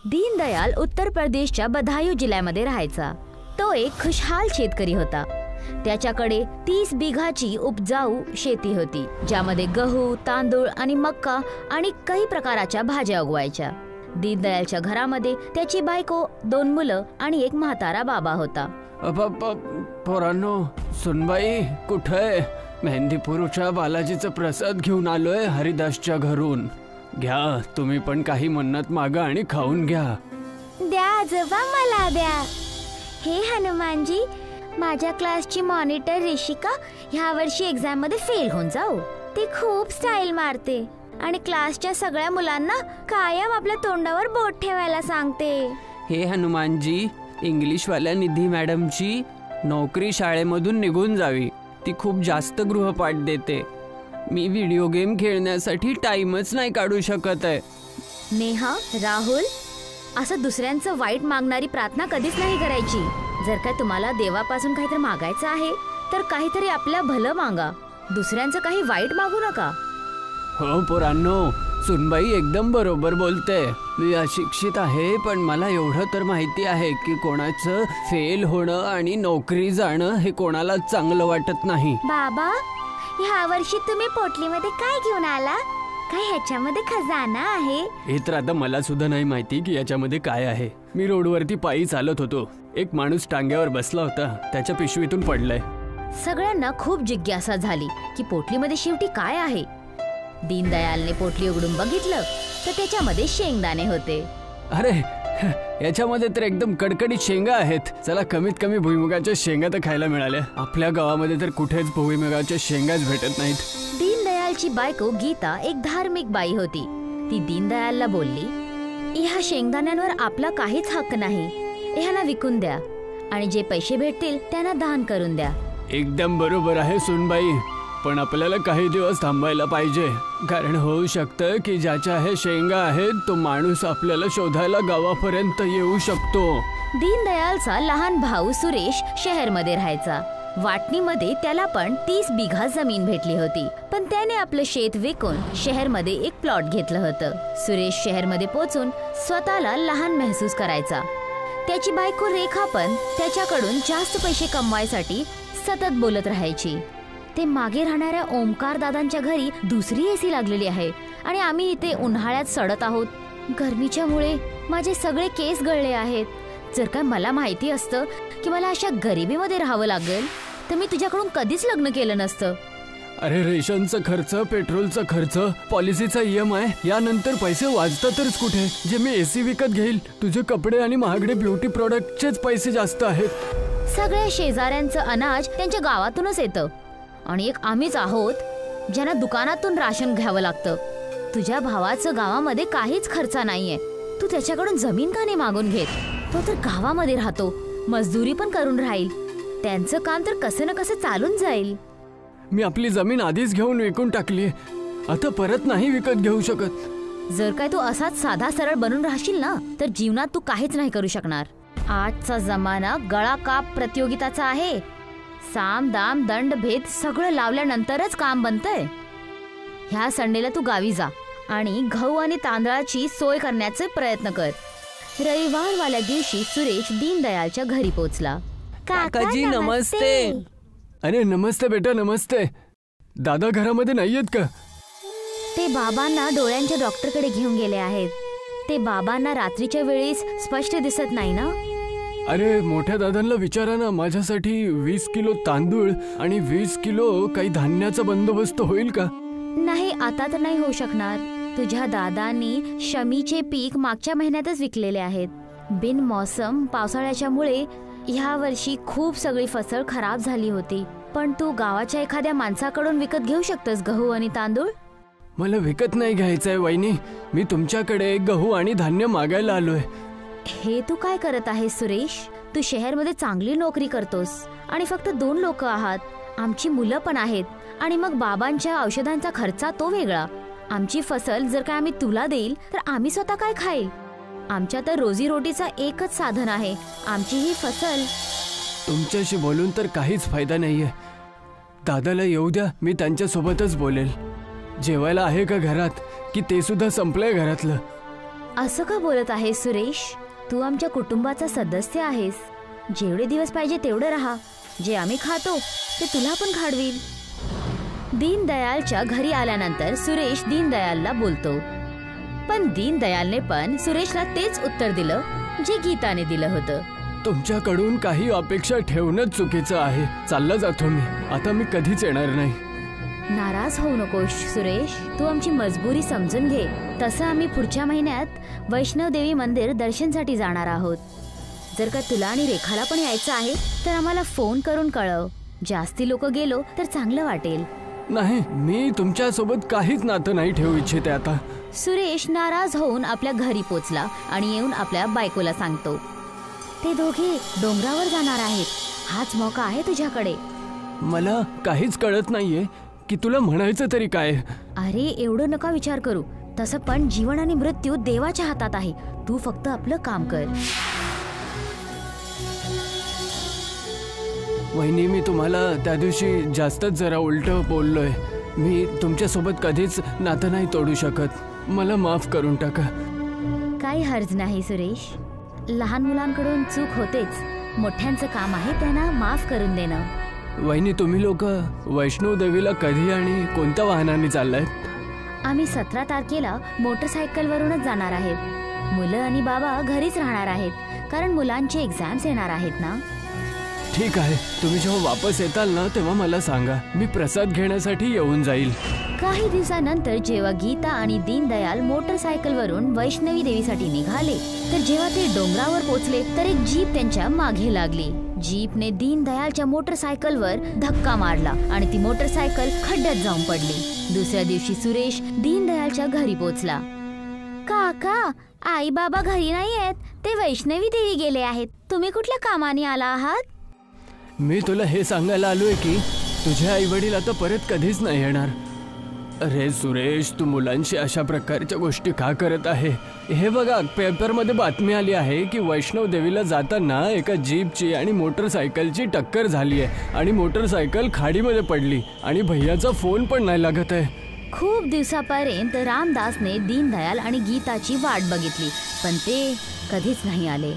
दीनदयाल उत्तर प्रदेशच्या बदायूं जिल्ह्यामध्ये राहायचा। तो एक खुशहाल शेतकरी होता। त्याच्याकडे 30 बिघाची उपजाऊ शेती होती, ज्यामध्ये गहू, तांदूळ आणि मक्का आणि काही प्रकारच्या भाज्या उगवायच्या। दीनदयालच्या घरामध्ये त्याची बायको, 2 मुलं आणि एक म्हातारा बाबा होता। पोरांनो, सुनबाई कुठे? मेहंदीपूरच्या बालाजीचा प्रसाद घेऊन आलोय हरिदासच्या घरून। घ्या, तुम्ही पण काही मन्नत मागा आणि खाऊन घ्या। द्या आजोबा, मला द्या। हे हनुमानजी, माझ्या क्लासची मॉनिटर ऋषिका ह्या वर्षी एक्झाम मध्ये फेल होऊन जाऊ। ती खूप स्टाईल मारते आणि क्लासच्या सगळ्या मुलांना कायम आपल्या तोंडावर बोट ठेवायला सांगते। हे हनुमानजी, इंग्लिशवाल्या निधी मॅडमची नोकरी शाळेमधून निघून जावी। ती खूप जास्त गृहपाठ देते। मी व्हिडिओ गेम खेळण्यासाठी टाइमच नाही काढू शकत आहे। नेहा, राहुल, असं दुसऱ्यांचं वाईट मागणारी प्रार्थना कधीच नाही करायची। जर का तुम्हाला देवापासून काहीतरी मागायचं आहे तर काहीतरी आपल्या भलं मागा, दुसऱ्यांचं काही वाईट मागू नका। हो पोरांनो, सुनबाई एकदम बरोबर बोलते। मी अशिक्षित आहे, पण मला एवढं तर माहिती आहे की कोणाचं फेल होणं आणि नोकरी जाणं हे कोणाला चांगलं वाटत नाही। बाबा, ह्या वर्षी तुम्ही पोटलीमध्ये काय घेऊन आला? काय ह्याच्यामध्ये खजाना आहे? हे तर आता मला सुद्धा नाही माहिती की याच्यामध्ये काय आहे। मी रोडवरती पायी चालत होतो, एक माणूस टांग्यावर बसला होता, त्याच्या पिशवीतून पडलाय। सगळ्यांना खूप जिज्ञासा झाली की पोटलीमध्ये शेवटी काय आहे। दीनदयालने पोटली उघडून बघितलं तर त्याच्यामध्ये शेंगदाणे होते। अरे, याच्यामध्ये तर एकदम कडकडीत शेंगा आहेत। चला, कमीत कमी भुईमुगाच्या शेंगा तर खायला मिळाल्या। आपल्या गावामध्ये तर कुठेच भुईमुगाच्या शेंगाच भेटत नाहीत। दीनदयालची बायको गीता एक धार्मिक बाई होती। ती दीनदयालला बोलली, ह्या शेंगदाण्यांवर आपला काहीच हक्क नाही, ह्यांना विकून द्या आणि जे पैसे भेटतील त्यांना दान करून द्या। एकदम बरोबर आहे सुनबाई, पण आपल्याला काही दिवस थांबायला पाहिजे, कारण होऊ शकतं की ज्याच्या हे शेंगा आहेत तो माणूस आपल्याला शोधायला गावापर्यंत येऊ शकतो। दीनदयालचा लहान भाऊ सुरेश शहरमध्ये राहायचा। वाटणीमध्ये त्याला पण 30 बिघा जमीन भेटली होती, पण त्याने आपलं शेत विकून शहरमध्ये एक प्लॉट घेतलं होतं। सुरेश शहरमध्ये पोहोचून स्वतःला लहान महसूस करायचा। त्याची बायको रेखा पण त्याच्याकडून जास्त पैसे कमवायसाठी सतत बोलत राहायची। ते मागे राहणाऱ्या ओमकार दादांच्या घरी दुसरी एसी लागलेली आहे आणि आम्ही इथे उन्हाळ्यात सडत आहोत। गरमीच्यामुळे माझे सगळे केस गळले आहेत। जर का मला माहिती असतं की मला अशा गरिबीमध्ये राहावं लागेल तर मी तुझ्याकडून कधीच लग्न केलं नसतं। अरे, रेशनचा खर्च, पेट्रोलचा खर्च, पॉलिसीचा EMI, यानंतर पैसे वाचतातच कुठे जे मी एसी विकत घेईल? तुझे कपडे आणि महागडे ब्युटी प्रोडक्टचेच पैसे जास्त आहेत। सगळ्या शेजाऱ्यांचं अनाज त्यांच्या गावातूनच येतं आणि एक आम्हीच आहोत ज्यांना दुकानातून राशन घ्यावं लागतं। तुझ्या भावाचं गावामध्ये काहीच खर्च नाहीये, तू त्याच्याकडून जमीन का नाही मागून घेत? तो तर गावामध्ये राहतो, मजदुरी पण करून राहील, त्यांचं काम तर कसं ना कसं चालून जाईल। मी आपली जमीन आधीच घेऊन विकून टाकली, आता परत नाही विकत घेऊ शकत। जर काय तू असाच साधा सरळ बनून राहशील ना तर जीवनात तू काहीच नाही करू शकणार। आजचा जमाना गळा काप प्रतियोगिताचा आहे। साम दाम दंड भेद सगळं लावल्यानंतरच काम बनतंय। ह्या संडेला तू गावी जा आणि गहू आणि तांदळाची सोय करण्याचे प्रयत्न कर। रविवारवाल्या दिवशी सुरेश दीनदयालच्या घरी पोहोचला। काकाजी नमस्ते। अरे नमस्ते बेटा, नमस्ते। दादा घरामध्ये नाहीयेत का? ते बाबांना डोळ्यांच्या डॉक्टरकडे घेऊन गेले आहेत। ते बाबांना रात्रीच्या वेळेस स्पष्ट दिसत नाही ना। अरे, मोठ्या दादांना विचारा ना, माझ्यासाठी 20 किलो तांदूळ आणि 20 किलो काही धान्याचा बंदोबस्त होईल का? नाही, आता तर नाही होऊ शकणार। तुझ्या दादांनी शमीचे पीक मागच्या महिन्यातच विकलेले आहेत। बिन मौसम पावसाळ्याच्या मुळे ह्या वर्षी खूप सगळी फसल खराब झाली होती, पण तू गावाच्या एखाद्या माणसाकडून विकत घेऊ शकतस गहू आणि तांदूळ। मला विकत नाही घ्यायचंय वहिनी, मी तुमच्याकडे गहू आणि धान्य मागायला आलोय। हे तू काय करत आहेस सुरेश? तू शहरमध्ये चांगली नोकरी करतोस आणि फक्त 2 लोक आहात, आमची मुलं पण आहेत आणि मग बाबांच्या औषधांचा खर्च तो वेगळा। आमची फसल जर काय आम्ही तुला देईल तर आम्ही स्वतः काय खाईल? आमच्या तर रोजीरोटीचा एकच साधन आहे, आमची ही फसल। तुमच्याशी बोलून तर काहीच फायदा नाहीये। दादाला येऊ द्या, मी त्यांच्या सोबतच बोलेल। जेवायला आहे का घरात, की ते सुद्धा संपलंय घरातलं? असं का बोलत आहेस सुरेश? तू आमच्या कुटुंबाचा सदस्य आहेस. जेवढे दिवस पाहिजे तेवढं राहा. जे आम्ही खातो ते तुला पण खाडवील. दीनदयालच्या घरी आल्यानंतर सुरेश दीनदयालला बोलतो, पण दीनदयालने पण सुरेशला तेच उत्तर दिलं जे गीताने दिलं होतं. तुमच्याकडून काही अपेक्षा ठेवणंच चुकीचं आहे. चालला जातो मी. आता मी कधीच येणार नाही. नाराज होऊ नकोस सुरेश. तू आमची मजबुरी समजून घे. तसं आम्ही पुढच्या महिन्यात वैष्णवदेवी मंदिर दर्शनसाठी जाणार आहोत. जर का तुला आणि रेखाला पण यायचं आहे तर आम्हाला फोन करून कळव. जास्ती लोक गेलो तर चांगलं वाटेल. नाही, मी तुमच्यासोबत काहीच नातं नाही ठेवू इच्छिते आता. सुरेश नाराज होऊन आपल्या घरी पोचला आणि येऊन आपल्या बायकोला सांगतो, ते दोघे डोंगरावर जाणार आहेत. हाच मौका आहे तुझ्याकडे. मला काहीच कळत नाहीये की तुला म्हणायचं तरी काय. अरे एवढं नका विचार करू. तसं पण जीवन आणि मृत्यू देवाच्या हातात आहे. तू फक्त आपलं काम कर. वहिनी, मी तुम्हाला त्या दिवशी जास्तच जरा उलट बोललोय. मी तुमच्यासोबत कधीच नातं नाही तोडू शकत. मला माफ करून टाका. काही हर्ज नाही सुरेश. लहान मुलांकडून चूक होतेच. मोठ्यांचं काम आहे त्यांना माफ करून देणं. वहिनी, तुम्ही लोक वैष्णोदेवीला कधी आणि कोणत्या वाहनाने चाललायत? आम्ही 17 तारखेला मोटरसायकलवरूनच जाणार आहेत. मुलं आणि बाबा घरीच राहणार आहेत, कारण मुलांचे एक्झाम्स येणार आहेत ना. ठीक आहे. तुम्ही जेव्हा वापस येताल ना तेव्हा मला सांगा. मी प्रसाद घेण्यासाठी येऊन जाईल. काही दिवसानंतर जेव्हा गीता आणि दीनदयाल मोटरसायकलवरून वैष्णवी देवीसाठी निघाले तर जेव्हा ते डोंगरावर पोहोचले तर एक जीप त्यांच्या मागे लागली. जीपने दीनदयालच्या मोटरसायकलवर धक्का मारला आणि ती मोटरसायकल खड्ड्यात जाऊन पडली. दुसऱ्या दिवशी सुरेश दीनदयालच्या घरी पोहोचला. काका, आई बाबा घरी नाही आहेत. ते वैष्णवी देवी गेले आहेत. तुम्ही कुठल्या कामाने आला आहात? मी तुला हे सांगायला आलोय की तुझे आई वडील आता परत कधीच नाही येणार. अरे सुरेश, तू मुलांशी अशा प्रकारच्या गोष्टी का करत आहे? हे बघा, पेपरमध्ये बातमी आली आहे की वैष्णव देवीला जाताना एका जीपची आणि मोटरसायकलची टक्कर झाली आहे आणि मोटरसायकल खाडीमध्ये पडली आणि भैयाचा फोन पण नाही लागत आहे. खूप दिवसापर्यंत रामदासने दीनदयाल आणि गीताची वाट बघितली, पण ते कधीच नाही आले.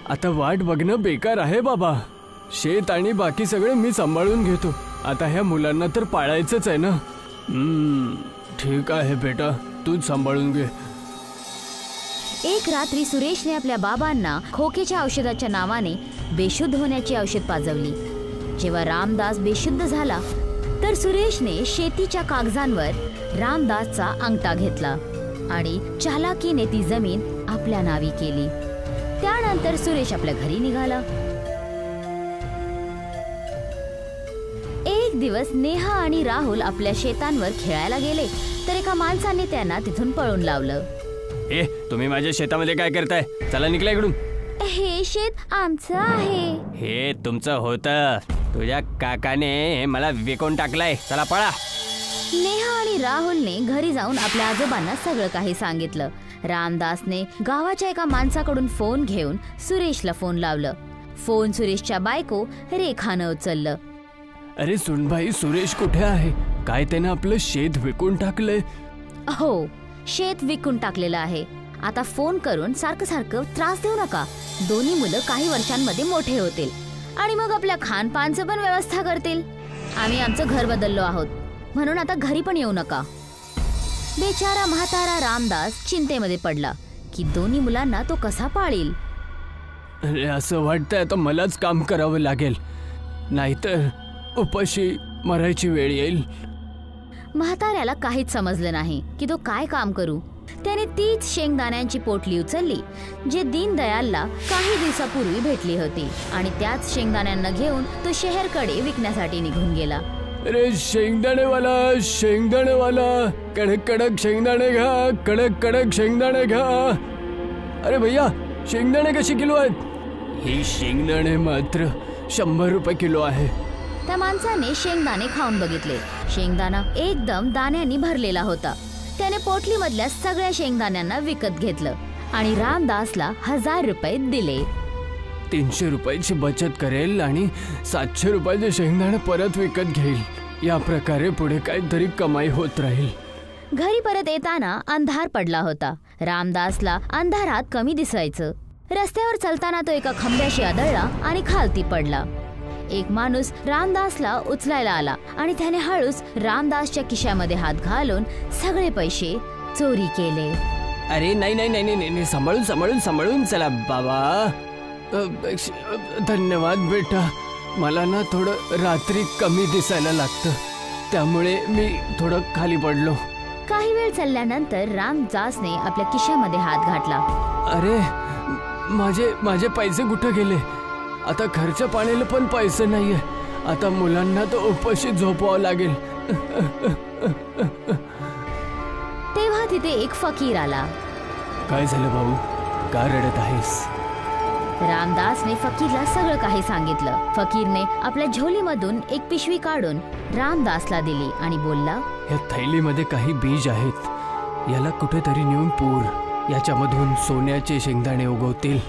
आता वाट बघणं बेकार आहे बाबा. शेत आणि बाकी सगळं मी सांभाळून घेतो. आता ह्या मुलांना तर पाळायचंच आहे ना. ठीक आहे बेटा, तूच सांभाळून घे. एक रात्री सुरेशने आपल्या बाबांना खोकेच्या औषधाच्या नावाने बेशुद्ध होण्याची औषध पाजवली. जेव्हा रामदास बेशुद्ध झाला तर सुरेशने शेतीच्या कागदांवर रामदासचा अंगठा घेतला आणि चालाकीने ती जमीन आपल्या नावी केली. त्यानंतर सुरेश आपल्या घरी निघाला. एक दिवस नेहा आणि राहुल आपल्या शेतांवर खेळायला गेले तर एका माणसाने त्यांना तिथून पळून लावलं. ए, तुम्ही माझ्या शेतामध्ये काय करताय? चला निघला इकडून. हे शेत आमचं आहे. हे तुमचं होतं. तुझ्या काकाने हे मला विकून टाकलंय. चला पळा. नेहा आणि राहुलने घरी जाऊन आपल्या आजोबांना सगळं काही सांगितलं. रामदासने गावाच्या एका माणसाकडून फोन घेऊन सुरेशला फोन लावलं. फोन सुरेशच्या बायको रेखानं उचललं. अरे सुनबाई, सुरेश कुठे आहे? काय त्याने आपलं शेत विकून टाकलंय? हो, शेत विकून टाकलेलं आहे. आता फोन करून सारखं सारखं त्रास देऊ नका. दोन्ही मुलं काही वर्षांमध्ये मोठे होतील आणि मग आपल्या खानपानचं पण व्यवस्था करतील. आम्ही आमचं घर बदललो आहोत, म्हणून आता घरी पण येऊ नका. बेचारा म्हातारा रामदास चिंतेमध्ये पडला की दोन्ही मुलांना तो कसा पाळील. अरे असं वाटतंय आता मलाच काम करावं लागेल, नाहीतर उपाशी मरायची वेळ येईल. म्हाताऱ्याला काहीच समजलं नाही की तो काय काम करू. त्याने तीच शेंगदाण्यांची पोटली उचलली जे दीनदयालला काही दिवसापूर्वी भेटली होती आणि त्याच शेंगदाण्यांना घेऊन तो शहरकडे विकण्यासाठी निघून गेला. अरे शेंगदाणेवाला, शेंगदाणेवाला, कडक कडक शेंगदाणे घ्या, कडक कडक शेंगदाणे घ्या. अरे भैया, शेंगदाणे कसे किलो आहेत? ही शेंगदाणे मात्र 100 रुपये किलो आहे. त्या माणसाने शेंगदाणे खाऊन बघितले. शेंगदाणा एकदम दाण्यांनी भरलेला होता. त्याने पोटलीमधल्या सगळ्या शेंगदाण्यांना विकत घेतलं आणि रामदासला 1000 रुपये दिले. 300 रुपयाची बचत करेल आणि 700 रुपयाचे शेंगदाणे परत विकत घेईल. या प्रकारे पुढे काहीतरी कमाई होत राहील. घरी परत येताना अंधार पडला होता. रामदासला अंधारात कमी दिसायचं. रस्त्यावर चालताना तो एका खांब्याशी आदळला आणि खालती पडला. एक माणूस रामदासला उचलायला आला आणि त्याने हळूच रामदासच्या खिशामध्ये हात घालून सगळे पैसे चोरी केले. अरे नाही नाही नाही नाही नाही, सांभाळून सांभाळून सांभाळून चला बाबा. धन्यवाद बेटा. मला ना थोडं रात्री कमी दिसायला लागतं, त्यामुळे मी थोडं खाली पडलो. काही वेळ चालल्यानंतर रामदासने आपल्या खिशामध्ये हात घातला. अरे माझे पैसे कुठे गेले? आता खर्च पाण्याला पण पैसे नाहीये. आता मुलांना तर उपाशी झोपावं लागेल. तेव्हा तिथे एक फकीर आला. काय झालं भाऊ, का रडत आहेस? रामदासने फकीरला सगळं काही सांगितलं. फकीरने आपल्या झोलीमधून एक पिशवी काढून रामदासला दिली आणि बोलला, या थैलीमध्ये काही बीज आहेत. याला कुठेतरी नेऊन पूर. याच्यामधून सोन्याचे शेंगदाणे उगवतील.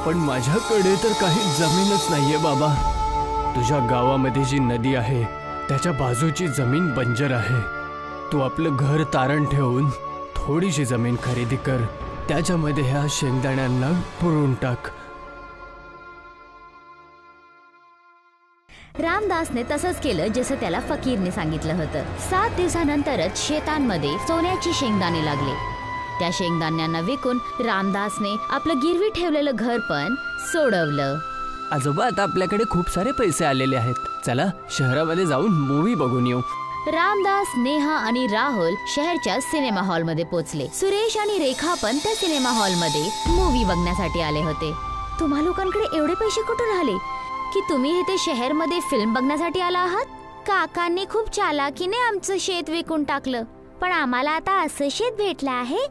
पण माझ्याकडे तर काही जमीनच नाहीये बाबा. तुझ्या गावामध्ये जी नदी आहे त्याच्या बाजूची जमीन बंजर आहे. तू आपलं घर तारण ठेवून थोडीशी जमीन खरेदी कर. त्याच्यामध्ये ह्या शेंगदाण्यांना पुरून टाक. रामदासने तसंच केलं जसं त्याला फकीरने सांगितलं होतं. 7 दिवसानंतरच शेतांमध्ये सोन्याची शेंगदाणे लागले. त्या शेंगदाण्यांना विकून रामदासने आपलं गिरवी ठेवलेलं घर पण सोडवलं. आजोबा, आता आपल्याकडे खूप सारे पैसे आलेले आहेत. चला शहरामध्ये जाऊन मूवी बघून येऊ. रामदास, नेहा आणि राहुल शहरच्या सिनेमा हॉलमध्ये पोहोचले. सुरेश आणि रेखा पण त्या सिनेमा हॉलमध्ये मूवी बघण्यासाठी आले होते. तुम्हा लोकांकडे एवढे पैसे कुठून आले की तुम्ही इथे शहरमध्ये फिल्म बघण्यासाठी आला आहात? काकांनी खूप चालाकीने आमचं शेत विकून टाकलं, पण आम्हाला आता असं शेत भेटलं आहे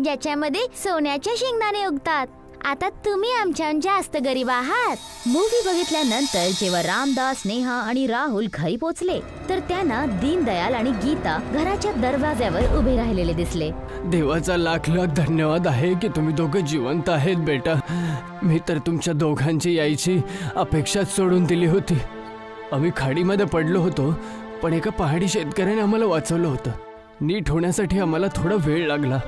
ज्याच्यामध्ये सोन्याचे शेंगदाणे उगतात. आता तुम्ही आमच्याहून जास्त गरीब आहात. मूवी बघितल्यानंतर जेव्हा रामदास, नेहा आणि राहुल घरी पोहोचले तर त्यांना दीनदयाल आणि गीता घराच्या दरवाज्यावर उभे राहिलेले दिसले. देवाचा लाख लाख धन्यवाद आहे की तुम्ही दोघं जिवंत आहेत बेटा. मी तर तुमच्या दोघांची यायची अपेक्षाच सोडून दिली होती. आम्ही खाडीमध्ये पडलो होतो, पण एका पहाडी शेतकऱ्याने आम्हाला वाचवलं होतं. नीट होण्यासाठी आम्हाला थोडा वेळ लागला.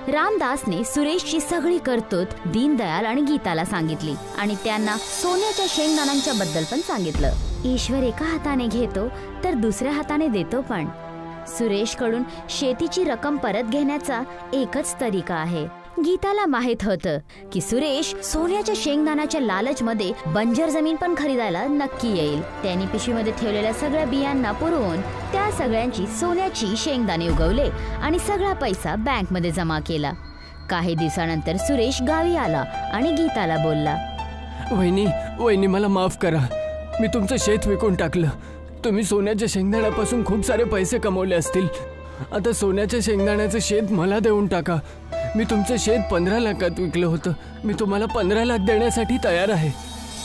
रामदासने सुरेशची सगळी करतूत दीनदयाल आणि गीताला सांगितली आणि त्यांना सोन्याच्या शेंगदाण्यांच्या बद्दल पण सांगितलं. ईश्वर एका हाताने घेतो तर दुसऱ्या हाताने देतो पण. सुरेशकडून शेतीची रक्कम परत घेण्याचा एकच तरीका आहे. गीताला माहित होतं की सुरेश सोन्याच्या शेंगदाण्याच्या लालचमध्ये बंजर जमीन पण खरीदायला नक्की येईल. त्यांनी पिशवीमध्ये ठेवलेल्या सगळ्या बियांना पुरवून त्या सगळ्यांची सोन्याची शेंगदाणे उगवले आणि सगळा पैसा बँकमध्ये जमा केला. काही दिवसानंतर सुरेश गावी आला आणि गीताला बोलला, वहिनी मला माफ करा. मी तुमचं शेत विकून टाकलं. तुम्ही सोन्याच्या शेंगदाण्यापासून खूप सारे पैसे कमवले असतील. आता सोन्याच्या शेंगदाण्याचं शेत मला देऊन टाका. मी तुमचं शेत 15 लाखात विकलं होतं. मी तुम्हाला 15 लाख देण्यासाठी तयार आहे.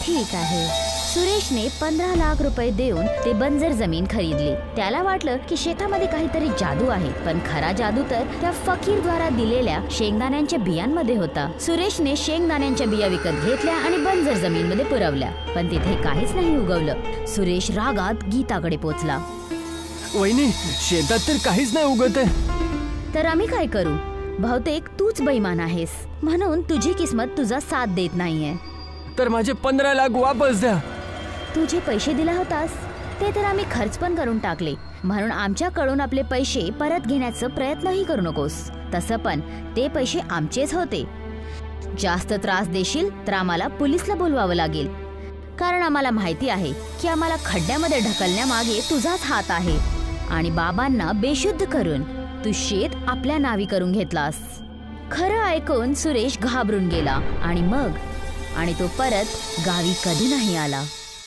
ठीक आहे. सुरेशने 15 लाख रुपये देऊन ते बंजर जमीन खरीदली. त्याला वाटलं की शेतामध्ये काहीतरी जादू आहे, पण खरा जादू तर त्या फकीरद्वारा दिलेल्या शेंगदाण्यांच्या बियांमध्ये होता. सुरेशने शेंगदाण्यांच्या बिया विकत घेतल्या आणि बंजर जमीनमध्ये पुरवल्या, पण तिथे काहीच नाही उगवलं. सुरेश रागात गीताकडे पोहोचला. वहिनी, शेतात तर काहीच नाही उगत आहे. तर आम्ही काय करू? बहुतेक तूच बेईमान आहेस, म्हणून तुझी किस्मत तुझा साथ देत नाहीये. तर माझे 15 लाख वापस द्या. तुझे पैसे दिला होतास ते तर आम्ही खर्च पण करून टाकले, म्हणून आमच्याकडून आपले पैसे परत घेण्याचा प्रयत्नही करू नकोस. तसं पण ते पैसे आमचेच होते. जास्त त्रास देशील तर आम्हाला पोलिसला बोलवावं लागेल, कारण आम्हाला माहिती आहे की आम्हाला खड्ड्यामध्ये ढकलण्यामागे तुझाच हात आहे. आणि बाबांना बेशुद्ध करून तू शेत आपल्या नावी करून घेतलास. खरं ऐकून सुरेश घाबरून गेला आणि तो परत गावी कधी नाही आला.